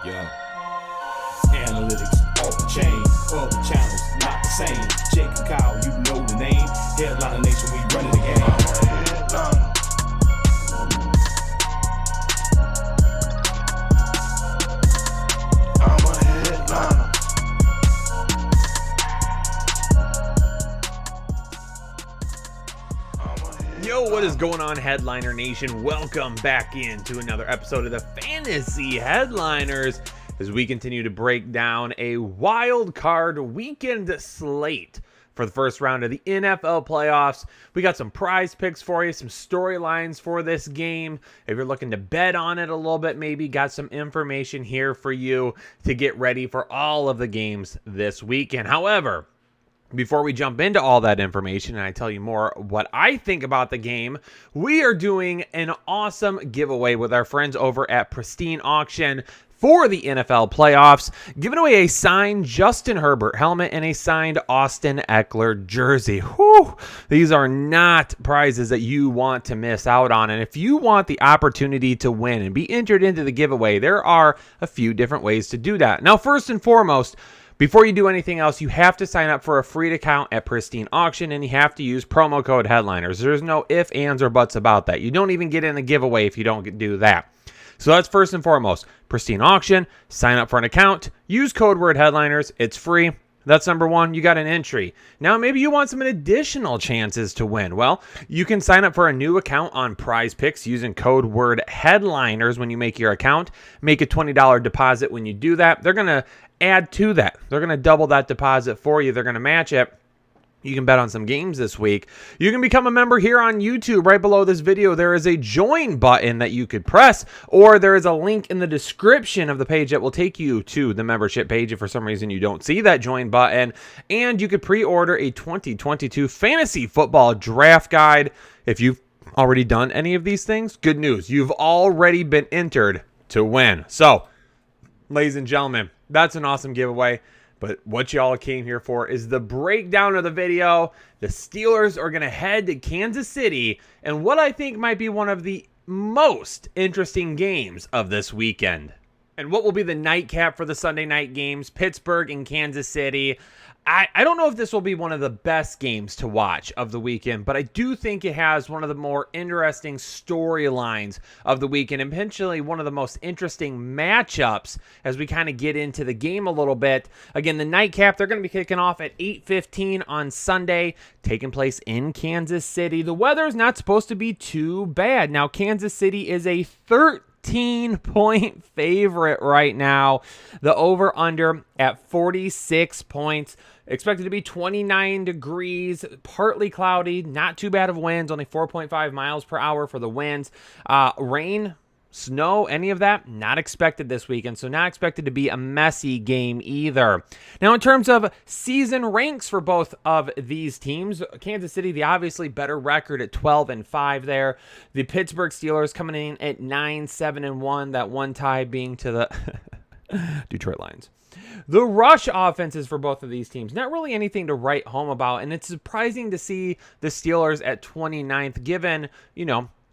Yeah. Analytics off the chain, other channels not the same. Jake and Kyle, you know the name. Headliner Nation, we running the game. I'm a headliner. Yo, what is going on, Headliner Nation? Welcome back into another episode of the Fantasy Headliners as we continue to break down a wild card weekend slate for the first round of the NFL playoffs. We got some prize picks for you, some storylines for this game. If you're looking to bet on it a little bit, maybe got some information here for you to get ready for all of the games this weekend. However, before we jump into all that information and I tell you more what I think about the game, we are doing an awesome giveaway with our friends over at Pristine Auction for the NFL playoffs, giving away a signed Justin Herbert helmet and a signed Austin Eckler jersey. Whew. These are not prizes that you want to miss out on. And if you want the opportunity to win and be entered into the giveaway, there are a few different ways to do that. Now, first and foremost, before you do anything else, you have to sign up for a free account at Pristine Auction, and you have to use promo code Headliners. There's no ifs, ands, or buts about that. You don't even get in the giveaway if you don't do that. So that's first and foremost. Pristine Auction, sign up for an account, use code word Headliners. It's free. That's number one. You got an entry. Now, maybe you want some additional chances to win. Well, you can sign up for a new account on Prize Picks using code word Headliners when you make your account. Make a $20 deposit when you do that. They're going to add to that. They're going to double that deposit for you. They're going to match it. You can bet on some games this week. You can become a member here on YouTube. Right below this video, there is a join button that you could press, or there is a link in the description of the page that will take you to the membership page if for some reason you don't see that join button. And you could pre-order a 2022 fantasy football draft guide. If you've already done any of these things, good news. You've already been entered to win. So, ladies and gentlemen, that's an awesome giveaway. But what y'all came here for is the breakdown of the video. The Steelers are going to head to Kansas City and what I think might be one of the most interesting games of this weekend. And what will be the nightcap for the Sunday night games, Pittsburgh and Kansas City. I don't know if this will be one of the best games to watch of the weekend, but I do think it has one of the more interesting storylines of the weekend and potentially one of the most interesting matchups as we kind of get into the game a little bit. Again, the nightcap, they're going to be kicking off at 8:15 on Sunday, taking place in Kansas City. The weather is not supposed to be too bad. Now, Kansas City is a 13-point favorite right now. The over-under at 46 points. Expected to be 29 degrees, partly cloudy, not too bad of winds, only 4.5 miles per hour for the winds. Rain, snow, any of that, not expected this weekend, so not expected to be a messy game either. Now, in terms of season ranks for both of these teams, Kansas City, the obviously better record at 12-5 there. The Pittsburgh Steelers coming in at 9-7-1, that one tie being to the Detroit Lions. The rush offenses for both of these teams, not really anything to write home about, and it's surprising to see the Steelers at 29th, given,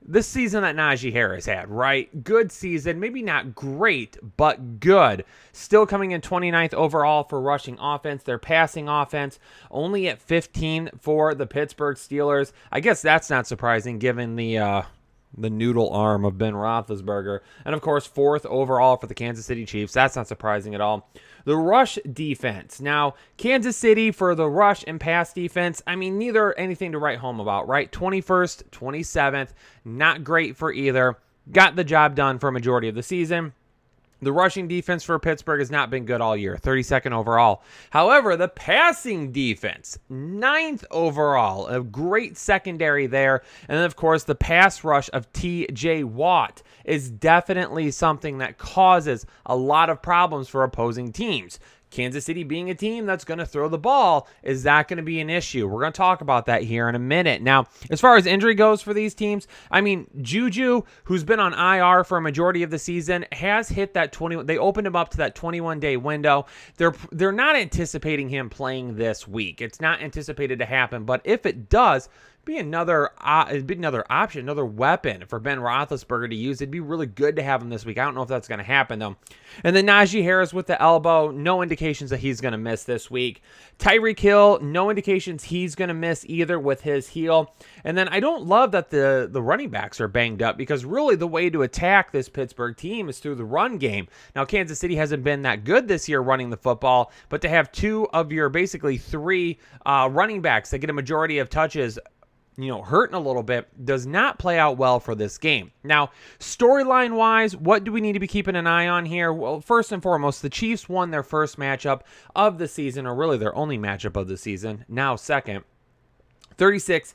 this season that Najee Harris had, right? Good season, maybe not great, but good. Still coming in 29th overall for rushing offense. Their passing offense only at 15 for the Pittsburgh Steelers. I guess that's not surprising given the noodle arm of Ben Roethlisberger. And, of course, 4th overall for the Kansas City Chiefs. That's not surprising at all. The rush defense. Now, Kansas City for the rush and pass defense, neither anything to write home about, right? 21st, 27th, not great for either. Got the job done for a majority of the season. The rushing defense for Pittsburgh has not been good all year, 32nd overall. However, the passing defense, 9th overall, a great secondary there. And then, of course, the pass rush of T.J. Watt is definitely something that causes a lot of problems for opposing teams. Kansas City being a team that's going to throw the ball, is that going to be an issue? We're going to talk about that here in a minute. Now, as far as injury goes for these teams, Juju, who's been on IR for a majority of the season, has hit that 20. They opened him up to that 21-day window. They're not anticipating him playing this week. It's not anticipated to happen, but if it does, be another option, another weapon for Ben Roethlisberger to use. It'd be really good to have him this week. I don't know if that's going to happen, though. And then Najee Harris with the elbow, no indications that he's going to miss this week. Tyreek Hill, no indications he's going to miss either with his heel. And then I don't love that the running backs are banged up, because really the way to attack this Pittsburgh team is through the run game. Now, Kansas City hasn't been that good this year running the football, but to have two of your basically three running backs that get a majority of touches, hurting a little bit, does not play out well for this game. Now, storyline-wise, what do we need to be keeping an eye on here? Well, first and foremost, the Chiefs won their first matchup of the season, or really their only matchup of the season, now second, 36-10,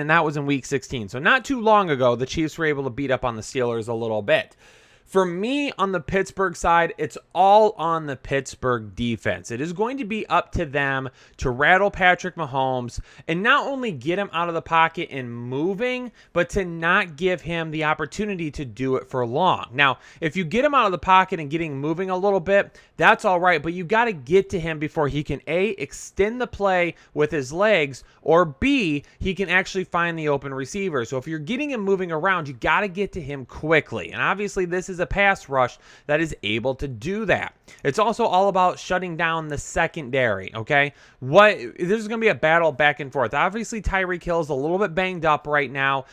and that was in Week 16. So not too long ago, the Chiefs were able to beat up on the Steelers a little bit. For me, on the Pittsburgh side, it's all on the Pittsburgh defense. It is going to be up to them to rattle Patrick Mahomes and not only get him out of the pocket and moving, but to not give him the opportunity to do it for long. Now, if you get him out of the pocket and getting moving a little bit, that's all right, but you got to get to him before he can A, extend the play with his legs, or B, he can actually find the open receiver. So if you're getting him moving around, you got to get to him quickly. And obviously, this is a pass rush that is able to do that. It's also all about shutting down the secondary, okay? This is going to be a battle back and forth. Obviously, Tyreek Hill is a little bit banged up right now.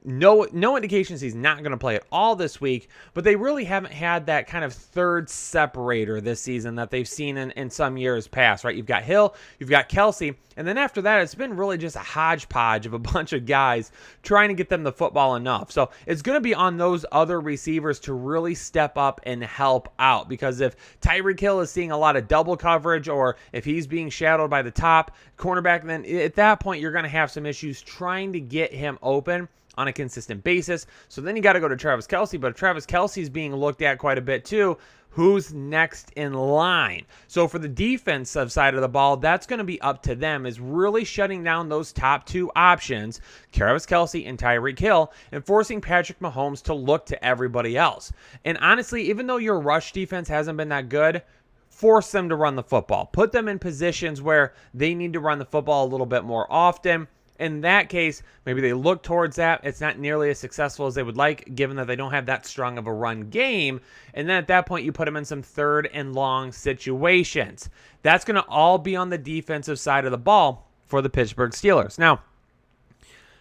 No indications he's not going to play at all this week, but they really haven't had that kind of third separator this season that they've seen in some years past, right? You've got Hill, you've got Kelsey, and then after that, it's been really just a hodgepodge of a bunch of guys trying to get them the football enough. So it's going to be on those other receivers to really step up and help out, because if Tyreek Hill is seeing a lot of double coverage, or if he's being shadowed by the top cornerback, then at that point, you're going to have some issues trying to get him open on a consistent basis. So then you got to go to Travis Kelce, but if Travis Kelce is being looked at quite a bit too, who's next in line? So for the defensive side of the ball, that's going to be up to them, is really shutting down those top two options, Travis Kelce and Tyreek Hill, and forcing Patrick Mahomes to look to everybody else. And honestly, even though your rush defense hasn't been that good, force them to run the football. Put them in positions where they need to run the football a little bit more often. In that case, maybe they look towards that. It's not nearly as successful as they would like, given that they don't have that strong of a run game. And then at that point, you put them in some third and long situations. That's going to all be on the defensive side of the ball for the Pittsburgh Steelers. Now,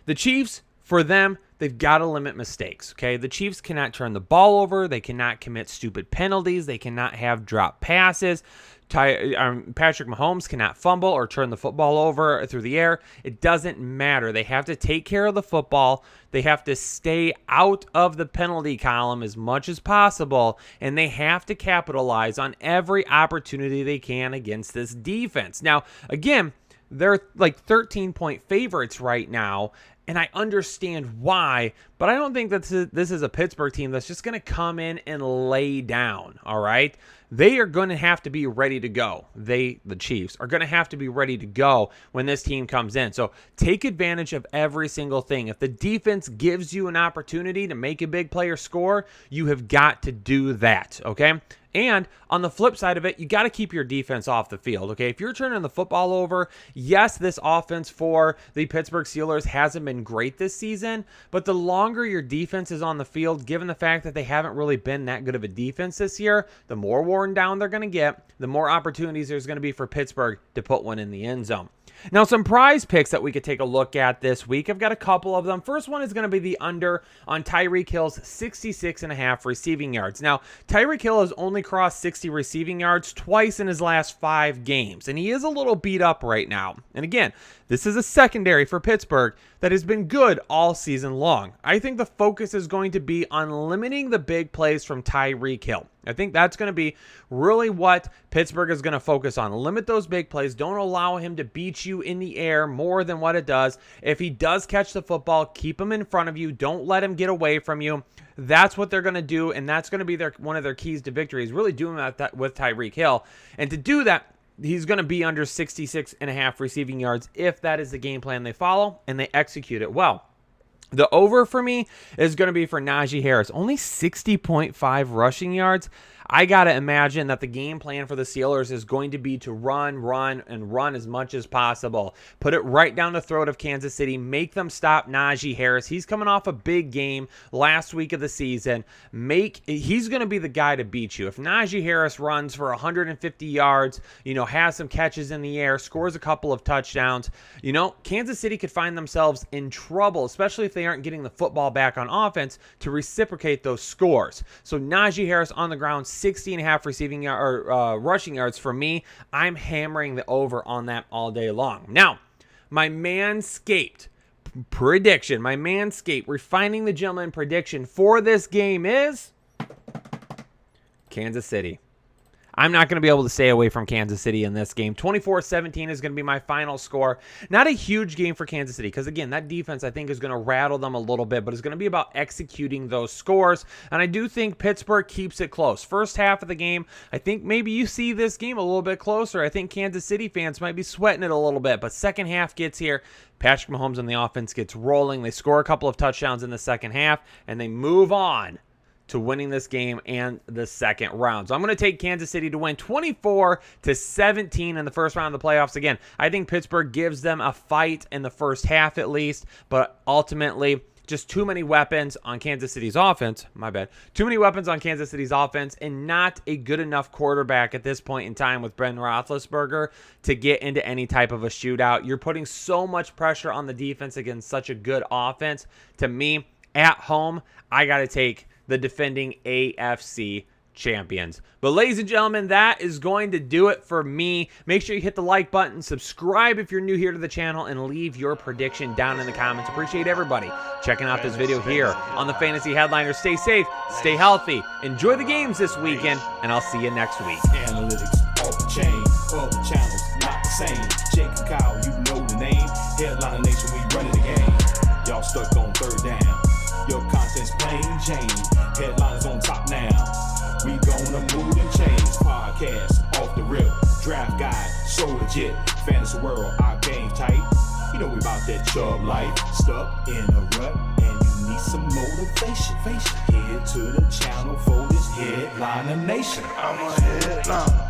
the Chiefs, for them, they've got to limit mistakes, okay? The Chiefs cannot turn the ball over. They cannot commit stupid penalties. They cannot have drop passes. Patrick Mahomes cannot fumble or turn the football over through the air. It doesn't matter. They have to take care of the football. They have to stay out of the penalty column as much as possible, and they have to capitalize on every opportunity they can against this defense. Now, again, they're like 13-point favorites right now, and I understand why, but I don't think that this is a Pittsburgh team that's just going to come in and lay down, all right? They are going to have to be ready to go. The Chiefs, are going to have to be ready to go when this team comes in. So take advantage of every single thing. If the defense gives you an opportunity to make a big play or score, you have got to do that, okay? And on the flip side of it, you got to keep your defense off the field, okay? If you're turning the football over, yes, this offense for the Pittsburgh Steelers hasn't been great this season, but the longer your defense is on the field, given the fact that they haven't really been that good of a defense this year, the more worn down they're going to get, the more opportunities there's going to be for Pittsburgh to put one in the end zone. Now, some prize picks that we could take a look at this week. I've got a couple of them. First one is going to be the under on Tyreek Hill's 66.5 receiving yards. Now, Tyreek Hill has only crossed 60 receiving yards twice in his last 5 games, and he is a little beat up right now. And again, this is a secondary for Pittsburgh that has been good all season long. I think the focus is going to be on limiting the big plays from Tyreek Hill. I think that's going to be really what Pittsburgh is going to focus on. Limit those big plays. Don't allow him to beat you in the air more than what it does. If he does catch the football, keep him in front of you. Don't let him get away from you. That's what they're going to do, and that's going to be one of their keys to victory, is really doing that with Tyreek Hill. And to do that, he's going to be under 66.5 receiving yards if that is the game plan they follow and they execute it well. The over for me is going to be for Najee Harris. Only 60.5 rushing yards. I got to imagine that the game plan for the Steelers is going to be to run as much as possible. Put it right down the throat of Kansas City. Make them stop Najee Harris. He's coming off a big game last week of the season. He's going to be the guy to beat you. If Najee Harris runs for 150 yards, has some catches in the air, scores a couple of touchdowns, Kansas City could find themselves in trouble, especially if they aren't getting the football back on offense to reciprocate those scores. So Najee Harris on the ground, 60.5 rushing yards for me. I'm hammering the over on that all day long. Now, my Manscaped refining the gentleman prediction for this game is Kansas City. I'm not going to be able to stay away from Kansas City in this game. 24-17 is going to be my final score. Not a huge game for Kansas City because, again, that defense I think is going to rattle them a little bit, but it's going to be about executing those scores. And I do think Pittsburgh keeps it close. First half of the game, I think maybe you see this game a little bit closer. I think Kansas City fans might be sweating it a little bit, but second half gets here. Patrick Mahomes and the offense gets rolling. They score a couple of touchdowns in the second half, and they move on to winning this game and the second round. So I'm going to take Kansas City to win 24-17 in the first round of the playoffs. Again, I think Pittsburgh gives them a fight in the first half at least, but ultimately just too many weapons on Kansas City's offense. My bad. Too many weapons on Kansas City's offense and not a good enough quarterback at this point in time with Ben Roethlisberger to get into any type of a shootout. You're putting so much pressure on the defense against such a good offense. To me, at home, I got to take the defending AFC champions. But ladies and gentlemen, that is going to do it for me. Make sure you hit the like button, subscribe if you're new here to the channel, and leave your prediction down in the comments. Appreciate everybody checking out this video here on the Fantasy Headliners. Stay safe, stay healthy, enjoy the games this weekend, and I'll see you next week. Analytics off the chain, all the channels not the same. Jake and Kyle, you know the name. Headliner Nation, we running the game. Y'all stuck on third down. Your content's plain Jane. Headliners on top now. We gonna move and change. Podcast off the rip. Draft guide, so legit. Fantasy world, our game tight. You know we about that chub life. Stuck in a rut and you need some motivation. Head to the channel for this Headliner Nation. I'm a headliner.